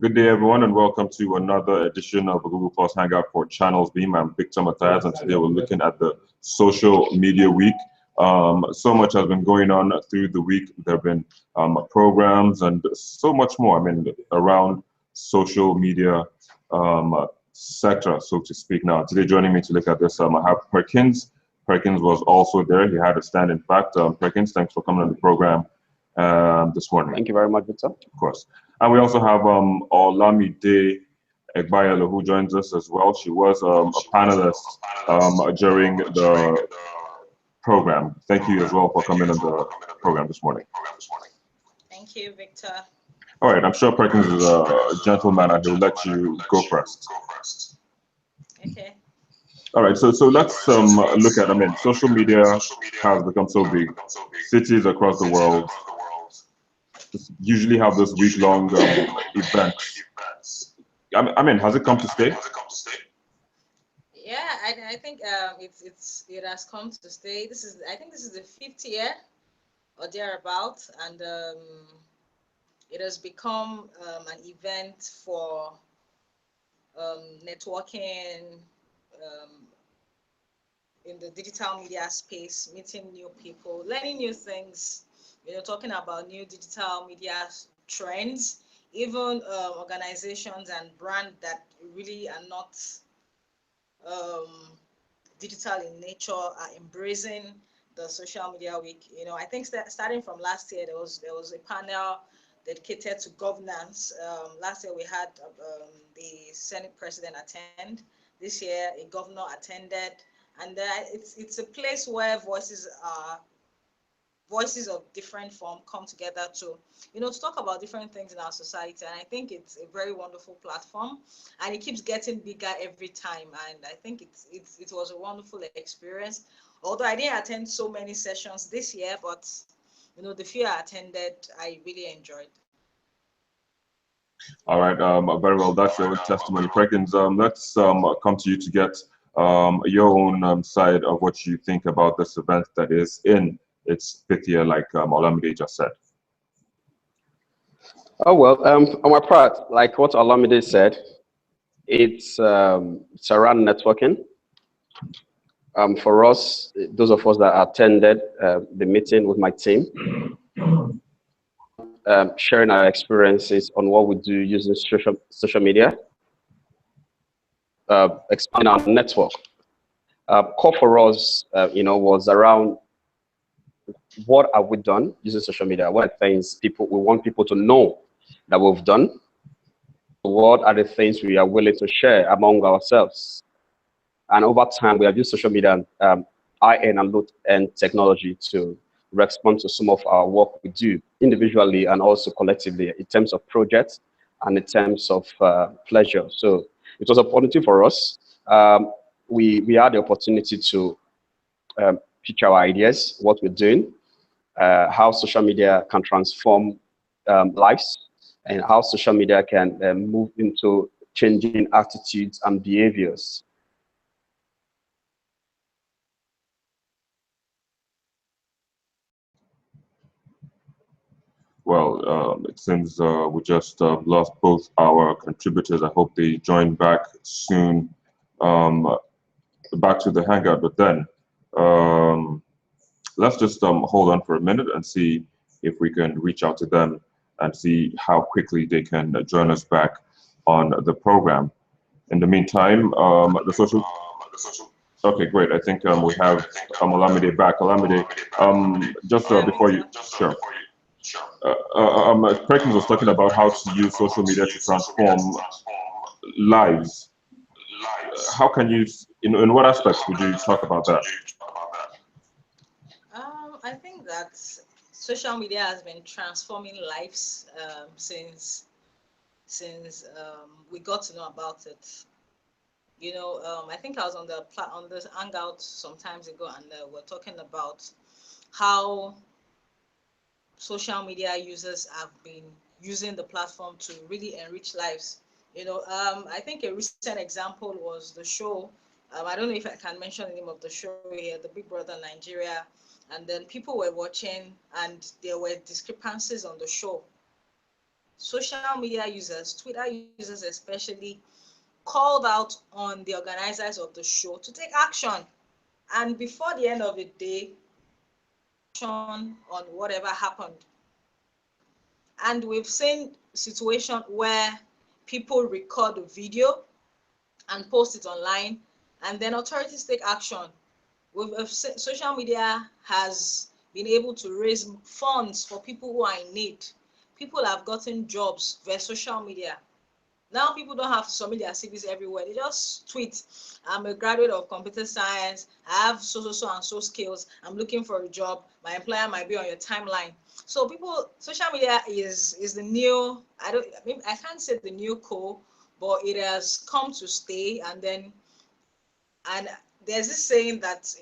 Good day, everyone, and welcome to another edition of the Google Plus Hangout for Channels Beam. I'm Victor Matthias, and today we're looking at the social media week. So much has been going on through the week. There have been programs and so much more. Around social media sector, so to speak. Now, today joining me to look at this, I have Perkins. Perkins was also there. He had a stand. In fact, Perkins, thanks for coming on the program this morning. Thank you very much, Victor. Of course. And we also have Olamide Egbayalo, who joins us as well. She was a panelist during the program. Thank you as well for coming on the program this morning. Thank you, Victor. All right, I'm sure Perkins is a gentleman and he'll let you go first. Okay. All right, so let's look at, social media has become so big. Cities across the world usually have this week-long events. Has it come to stay? Yeah, I think it has come to stay. I think this is the 5th year or thereabout, and it has become an event for networking in the digital media space, meeting new people, learning new things, talking about new digital media trends, even organizations and brands that really are not digital in nature are embracing the social media week. I think starting from last year, there was a panel dedicated to governance. Last year we had the Senate president attend. This year a governor attended, and it's a place where voices of different form come together to talk about different things in our society. And I think it's a very wonderful platform, and it keeps getting bigger every time. And I think it was a wonderful experience. Although I didn't attend so many sessions this year, but the few I attended, I really enjoyed. All right, very well. That's your testimony, Perkins. Let's come to you to get your own side of what you think about this event that is in its 5th year, like Olamide just said. Oh well, on my part, like what Olamide said, it's around networking. For us, those of us that attended the meeting with my team, sharing our experiences on what we do using social media, expanding our network. Core for us, was around what have we done using social media? What are things we want people to know that we've done? What are the things we are willing to share among ourselves? And over time, we have used social media, high-end and low-end technology to respond to some of our work we do individually and also collectively in terms of projects and in terms of pleasure. So it was an opportunity for us. We had the opportunity to pitch our ideas, what we're doing, how social media can transform lives, and how social media can move into changing attitudes and behaviors. Well, it seems we just lost both our contributors. I hope they join back soon, back to the Hangout. But then, let's just hold on for a minute and see if we can reach out to them and see how quickly they can join us back on the program. In the meantime, the social. Okay, great. I think we have Olamide back. Olamide, just before you, sure. Perkins was talking about how to use social media to transform lives. How can you, in what aspects would you talk about that? I think that social media has been transforming lives since we got to know about it. I think I was on the Hangout some times ago, and we're talking about how social media users have been using the platform to really enrich lives. I think a recent example was the show. I don't know if I can mention the name of the show here, the Big Brother Nigeria. And then people were watching, and there were discrepancies on the show. social media users, Twitter users especially, called out on the organizers of the show to take action. And before the end of the day, on whatever happened. And we've seen situation where people record a video and post it online, and then authorities take action. Social media has been able to raise funds for people who are in need. People have gotten jobs via social media. Now people don't have to submit their CVs everywhere. They just tweet, I'm a graduate of computer science, I have so and so skills, I'm looking for a job, my employer might be on your timeline. So social media is the new, I can't say the new cool, but it has come to stay. And there's this saying that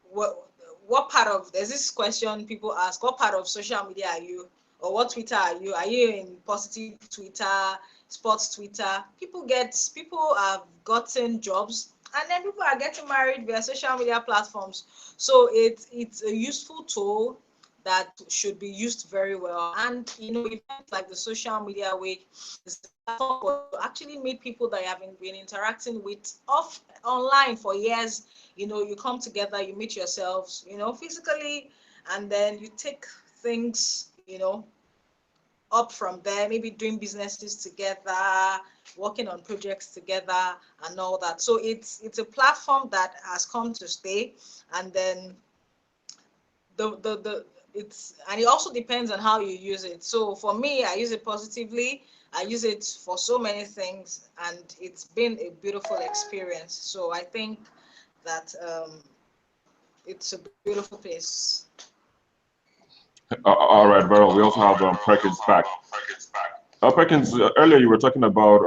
what part of, there's this question people ask, what part of social media are you? Or what Twitter are you? Are you in positive Twitter, sports Twitter? People have gotten jobs, and then people are getting married via social media platforms. So it's a useful tool that should be used very well. And events like the social media week is actually meet people that you haven't been interacting with online for years. You come together, you meet yourselves, physically, and then you take things, up from there, maybe doing businesses together, working on projects together and all that. So it's a platform that has come to stay. And then it also depends on how you use it. So for me, I use it positively. I use it for so many things, and it's been a beautiful experience. So I think that it's a beautiful place. All right, Beryl. We also have Perkins back. Perkins, earlier you were talking about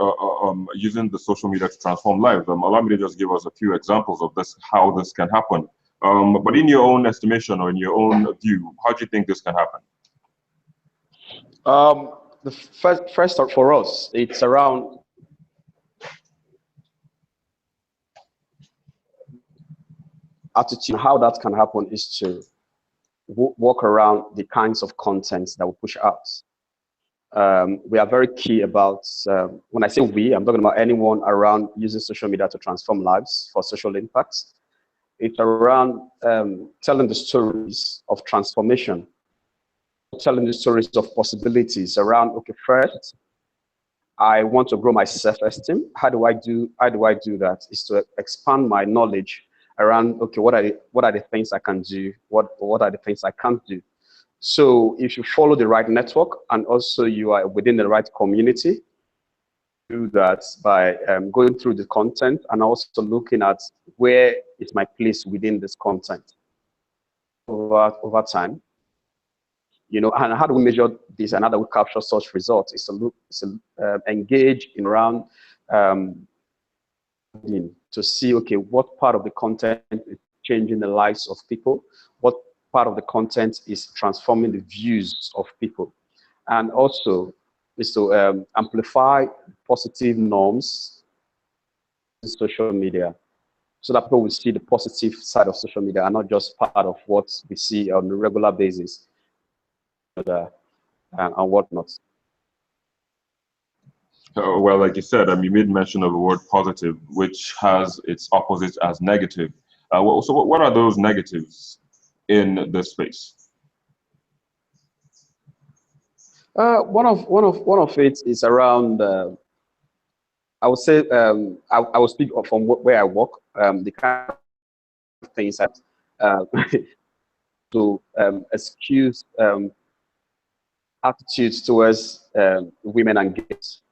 using the social media to transform lives. Allow me to just give us a few examples of this, how this can happen. But in your own estimation or in your own view, how do you think this can happen? The first start for us, it's around attitude. How that can happen is to work around the kinds of contents that we push out. We are very key about, when I say we, I'm talking about anyone around using social media to transform lives for social impacts. It's around telling the stories of transformation, telling the stories of possibilities around, okay, first, I want to grow my self-esteem. How do I do that? Is to expand my knowledge around, okay, what are the things I can do? What are the things I can't do? So if you follow the right network and also you are within the right community, do that by going through the content and also looking at where is my place within this content over time. And how do we measure this and how do we capture such results? Is to engage in around to see, okay, what part of the content is changing the lives of people, what part of the content is transforming the views of people, and also is to amplify positive norms in social media so that people will see the positive side of social media and not just part of what we see on a regular basis and whatnot. Well, like you said, you made mention of the word positive, which has its opposite as negative. So what are those negatives in this space? One of it is around. I would say I will speak from where I work. The kind of things that to excuse attitudes towards women and gays,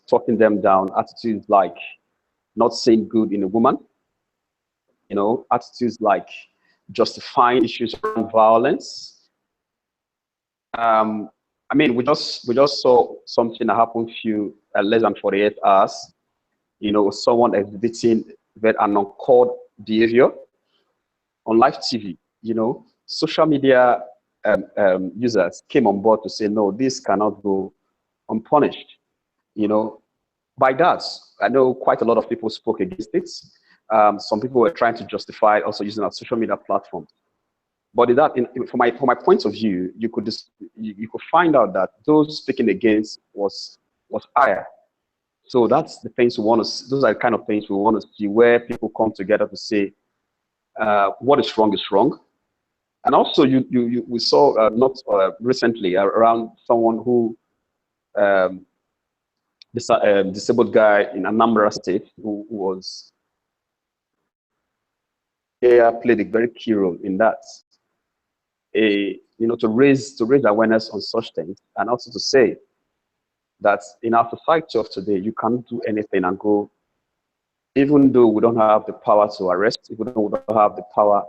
talking them down. Attitudes like not saying good in a woman. Attitudes like justifying issues around violence. We just saw something that happened few less than 48 hours. Someone exhibiting an uncalled behavior on live TV. Social media users came on board to say, no, this cannot go unpunished. By that, I know quite a lot of people spoke against it. Some people were trying to justify it also using our social media platforms. But in that, from my point of view, you could find out that those speaking against was higher. So that's the things we want to. Those are the kind of things we want to see, where people come together to say what is wrong. And also, we saw not recently around someone who disabled guy in Anambra State who was played a very key role in that. To raise awareness on such things, and also to say that in our society of today, you can't do anything and go, even though we don't have the power to arrest, even though we don't have the power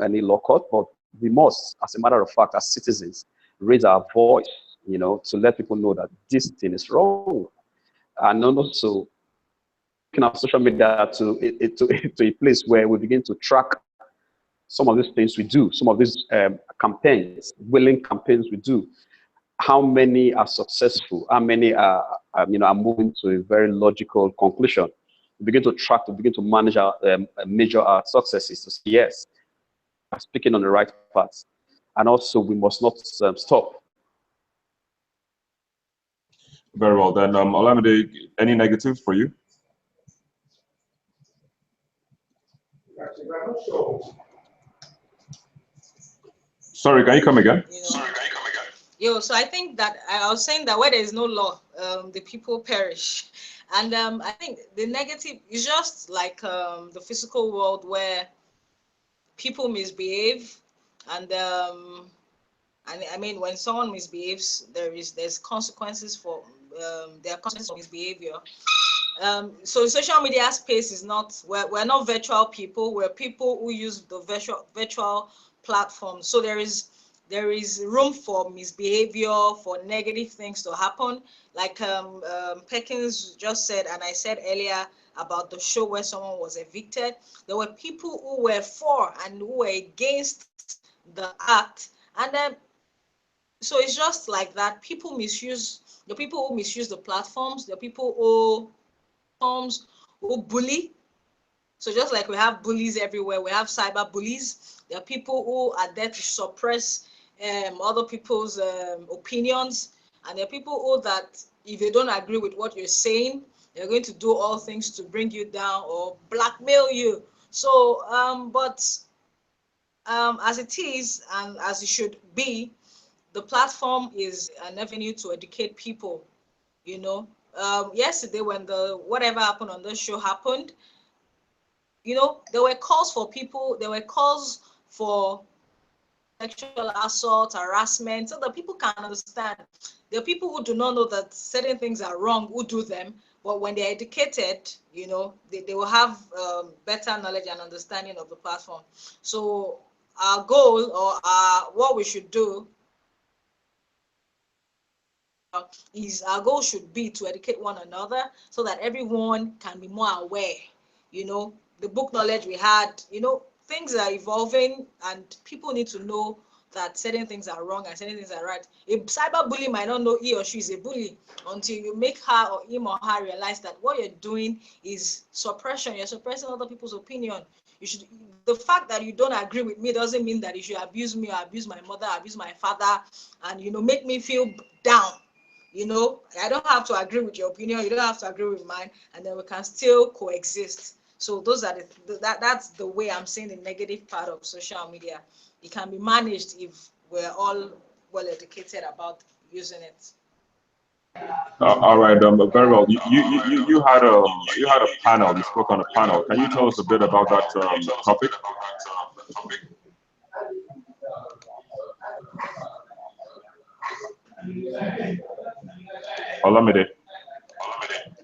any law court, but we must, as a matter of fact, as citizens, raise our voice, to let people know that this thing is wrong, and also looking at social media to a place where we begin to track some of these things we do, some of these campaigns, willing campaigns we do. How many are successful? How many are moving to a very logical conclusion? We begin to track, we begin to manage measure our successes to say, yes, we're speaking on the right path. And also, we must not stop. Very well then. Olamide, any negatives for you? Sorry, can you come again? So I think that I was saying that where there is no law, the people perish. And I think the negative is just like the physical world where people misbehave, and I mean, when someone misbehaves, there's consequences for there are consequences for misbehavior. So social media space is not, we're not virtual people, we're people who use the virtual platform. So there is room for misbehavior, for negative things to happen. Like Perkins just said, and I said earlier about the show where someone was evicted. There were people who were for and who were against the act, and then so it's just like that. People misuse, the people who misuse the platforms, the people who bully. So just like we have bullies everywhere, we have cyber bullies. There are people who are there to suppress other people's opinions, and there are people who that if they don't agree with what you're saying, they're going to do all things to bring you down or blackmail you. So as it is and as it should be, the platform is an avenue to educate people. Yesterday when whatever happened on the show happened, there were calls for people, there were calls for sexual assault, harassment, so that people can understand. There are people who do not know that certain things are wrong who do them, but when they're educated, they will have better knowledge and understanding of the platform. So our goal, or what we should do, our goal should be to educate one another so that everyone can be more aware. The book knowledge we had, things are evolving and people need to know that certain things are wrong and certain things are right. A cyber bully might not know he or she is a bully until you make her or him or her realize that what you're doing is suppression. You're suppressing other people's opinion. The fact that you don't agree with me doesn't mean that you should abuse me or abuse my mother, abuse my father, and make me feel down. I don't have to agree with your opinion, you don't have to agree with mine, and then we can still coexist. So those are that's the way I'm seeing the negative part of social media. It can be managed if we're all well educated about using it. All right, very well. You had a panel. You spoke on a panel. Can you tell us a bit about that topic? Olamide.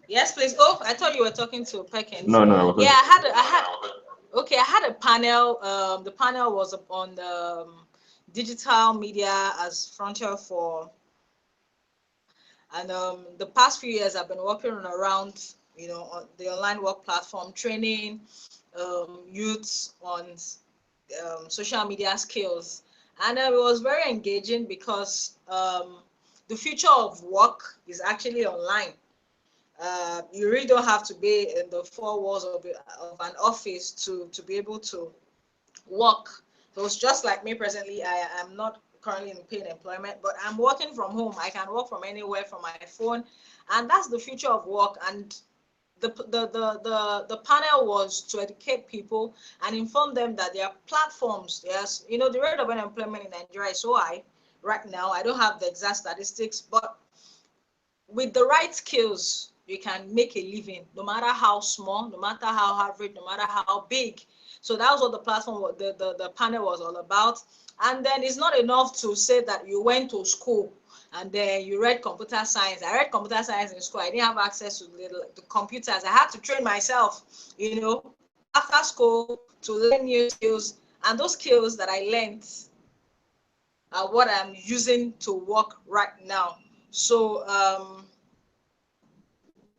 Yes, please. Oh, I thought you were talking to Perkins. No. Yeah, I had a panel. The panel was on the digital media as frontier for, and the past few years I've been working around, on the online work platform, training youths on social media skills, and it was very engaging because the future of work is actually online. You really don't have to be in the four walls of an office to be able to work. So it's just like me presently. I am not currently in paid employment, but I'm working from home. I can work from anywhere from my phone, and that's the future of work. And the panel was to educate people and inform them that there are platforms. Yes, you know, the rate of unemployment in Nigeria is so high right now. I don't have the exact statistics, but with the right skills, you can make a living, no matter how small, no matter how average, no matter how big. So that was what the platform, the panel was all about. And then it's not enough to say that you went to school and then you read computer science. I read computer science in school. I didn't have access to the computers. I had to train myself, you know, after school to learn new skills. And those skills that I learned are what I'm using to work right now. So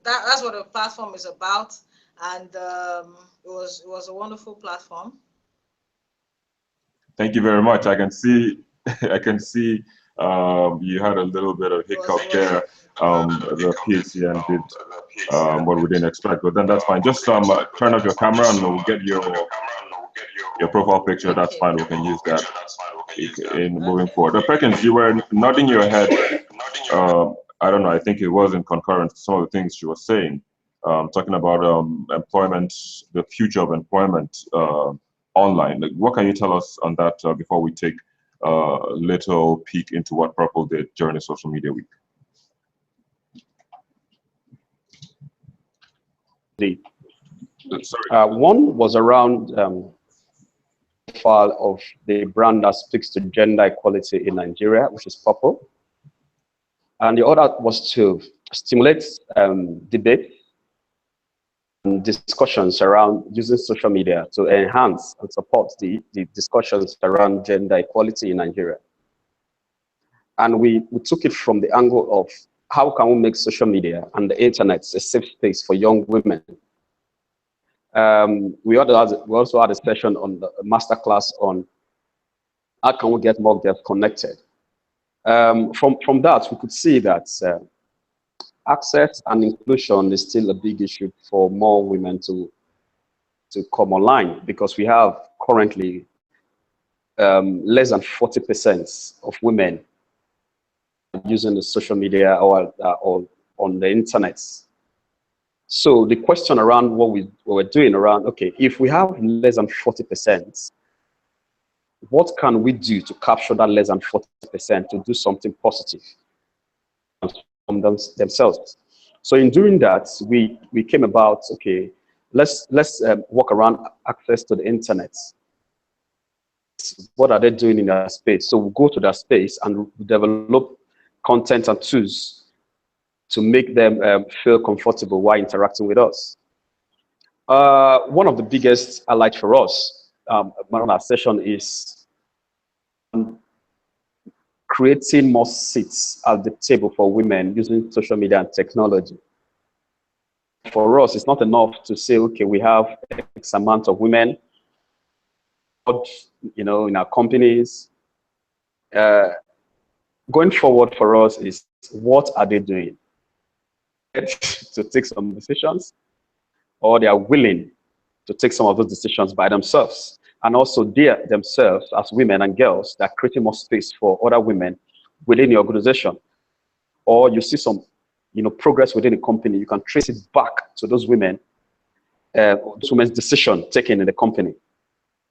that's what the platform is about, and it was a wonderful platform. Thank you very much. I can see I can see you had a little bit of hiccup there. The PHCN did what we didn't expect, but then that's fine. Just turn up your camera and we'll get your profile picture. That's fine. We can use that in moving forward. Perkins, you were nodding your head. I don't know. I think it was in concurrence to some of the things she was saying, talking about employment, the future of employment online. Like, what can you tell us on that before we take a little peek into what Purple did during the Social Media Week? One was around profile of the brand that speaks to gender equality in Nigeria, which is Purple. And the other was to stimulate debate and discussions around using social media to enhance and support the discussions around gender equality in Nigeria. And we took it from the angle of how can we make social media and the internet a safe space for young women. We also had a session on the masterclass on how can we get more girls connected. From that, we could see that access and inclusion is still a big issue for more women to come online, because we have currently less than 40% of women using the social media or on the internet. So the question around what we're doing around, okay, if we have less than 40%, what can we do to capture that less than 40% to do something positive from themselves? So in doing that, we came about, okay, let's work around access to the internet. What are they doing in their space? So we'll go to their space and develop content and tools to make them feel comfortable while interacting with us. One of the biggest highlights for us on our session is creating more seats at the table for women using social media and technology. For us, it's not enough to say, okay, we have X amount of women, you know, in our companies. Going forward for us is, what are they doing to take some decisions, or they are willing to take some of those decisions by themselves. And also they themselves, as women and girls, they're creating more space for other women within the organization. Or you see some, you know, progress within the company, you can trace it back to those women, those women's decision taken in the company.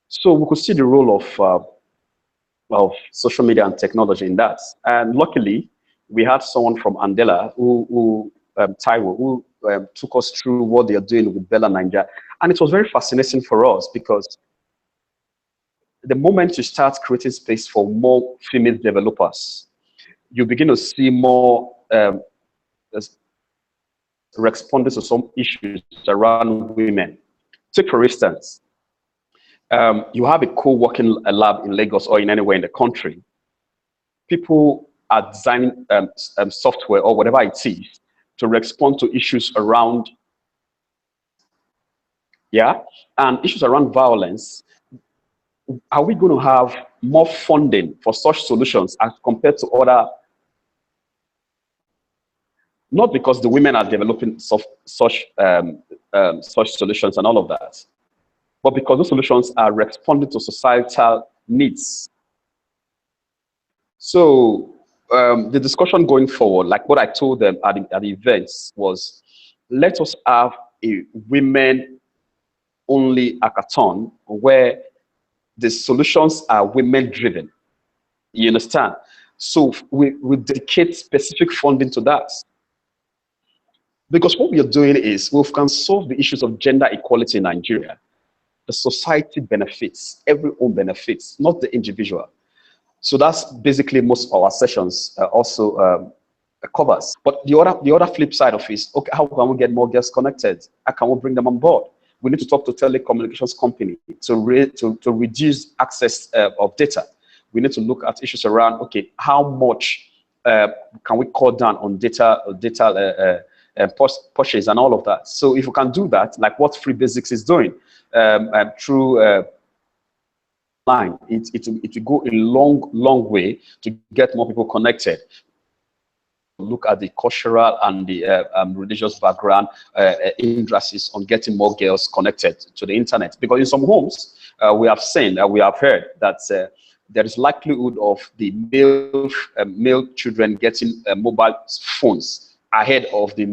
So we could see the role of social media and technology in that. And luckily, we had someone from Andela, Taiwo, who took us through what they are doing with Bella Ninja. And it was very fascinating for us, because the moment you start creating space for more female developers, you begin to see more responding to some issues around women. Take, for instance, you have a co-working lab in Lagos or in anywhere in the country. People are designing software or whatever it is to respond to issues around, and issues around violence. Are we going to have more funding for such solutions as compared to other? Not because the women are developing such solutions and all of that, but because those solutions are responding to societal needs. So the discussion going forward, like what I told them at the events, was let us have a women-only hackathon where the solutions are women-driven. You understand? So we dedicate specific funding to that. Because what we are doing is we can solve the issues of gender equality in Nigeria. The society benefits, everyone benefits, not the individual. So that's basically most of our sessions also covers. But the other flip side of it is, okay, how can we get more girls connected? How can we bring them on board? We need to talk to telecommunications company to reduce access of data. We need to look at issues around, okay, how much can we cut down on data purchase and all of that. So if we can do that, like what Free Basics is doing through line, it will go a long way to get more people connected. Look at the cultural and the religious background hindrances on getting more girls connected to the internet. Because in some homes, we have seen, we have heard that there is likelihood of the male children getting mobile phones ahead of the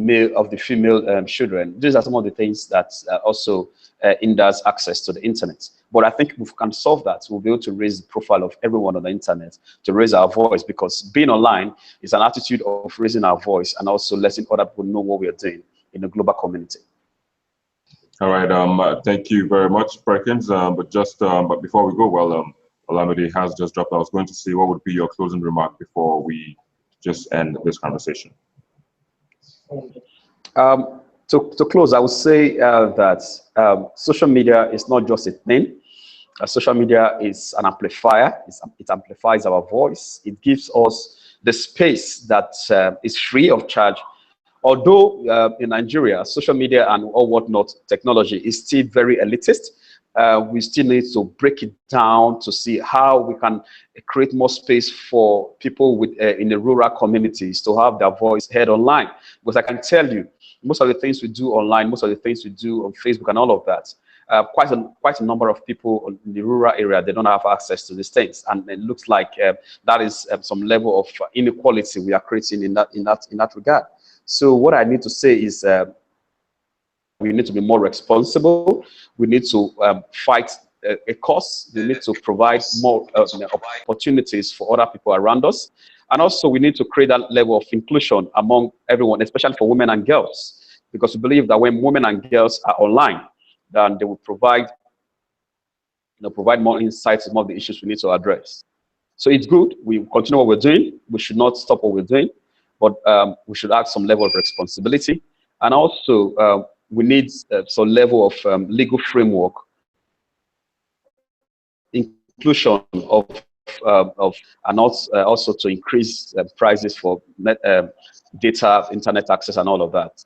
female children. These are some of the things that also hinders access to the internet. But I think if we can solve that, we'll be able to raise the profile of everyone on the internet, to raise our voice, because being online is an attitude of raising our voice and also letting other people know what we are doing in the global community. All right, thank you very much, Perkins. But before we go, well, Olamide has just dropped. I was going to see what would be your closing remark before we just end this conversation. To close, I would say that social media is not just a thing. Social media is an amplifier. It amplifies our voice. It gives us the space that is free of charge. Although in Nigeria, social media and all whatnot technology is still very elitist, we still need to break it down to see how we can create more space for people in the rural communities to have their voice heard online. Because I can tell you, most of the things we do online, most of the things we do on Facebook and all of that, quite a number of people in the rural area, they don't have access to these things, and it looks like that is some level of inequality we are creating in that regard. So what I need to say is we need to be more responsible. We need to fight a cause. We need to provide more opportunities for other people around us. And also we need to create that level of inclusion among everyone, especially for women and girls, because we believe that when women and girls are online, then they will provide more insights on some of the issues we need to address. So it's good. We continue what we're doing. We should not stop what we're doing, but we should add some level of responsibility. And also, we need some level of legal framework, inclusion of and also to increase prices for data, internet access, and all of that.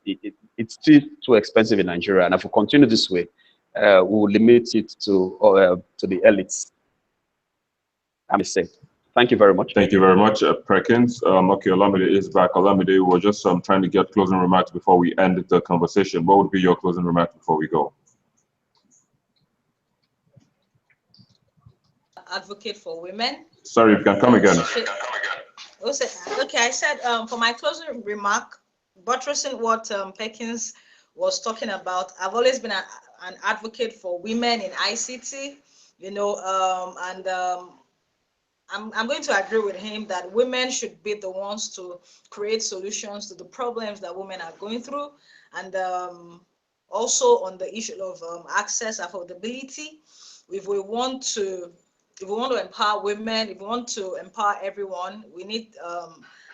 It's still too expensive in Nigeria, and if we continue this way, we will limit it to the elites. I'm safe. Thank you very much. Thank you very much, Perkins. Okay, Olamide is back. Olamide, we're just trying to get closing remarks before we end the conversation. What would be your closing remarks before we go? Advocate for women. Sorry, you can come again. Okay, I said for my closing remark, buttressing what Perkins was talking about, I've always been an advocate for women in ICT, I'm going to agree with him that women should be the ones to create solutions to the problems that women are going through, and also on the issue of access, affordability. If we want to empower women, if we want to empower everyone, we need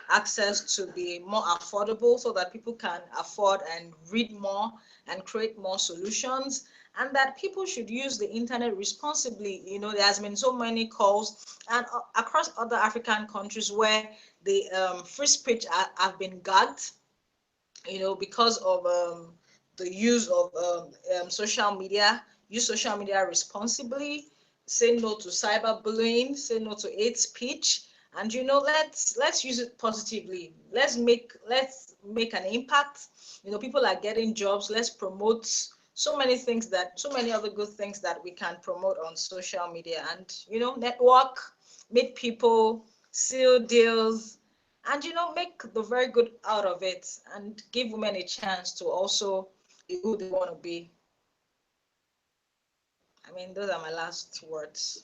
access to be more affordable so that people can afford and read more and create more solutions, and that people should use the internet responsibly. There has been so many calls and across other African countries where the free speech have been gagged, because of the use of social media. Use social media responsibly. Say no to cyberbullying. Say no to hate speech. And let's use it positively. Let's make an impact. People are getting jobs. Let's promote so many other good things that we can promote on social media, and network, meet people, seal deals, and make the very good out of it, and give women a chance to also be who they want to be. I mean, those are my last words.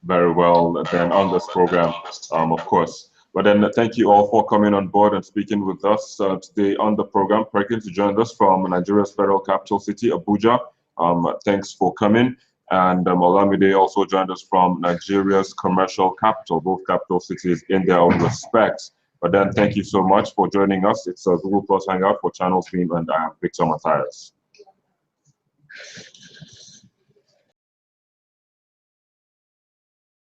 Very well then on this program, of course. But then thank you all for coming on board and speaking with us today on the program. Perkins, you joined us from Nigeria's federal capital city, Abuja. Thanks for coming. And Olamide also joined us from Nigeria's commercial capital, both capital cities in their own respects. But then thank you so much for joining us. It's a Google Plus Hangout for Channels Beam, and I am Victor Matthias.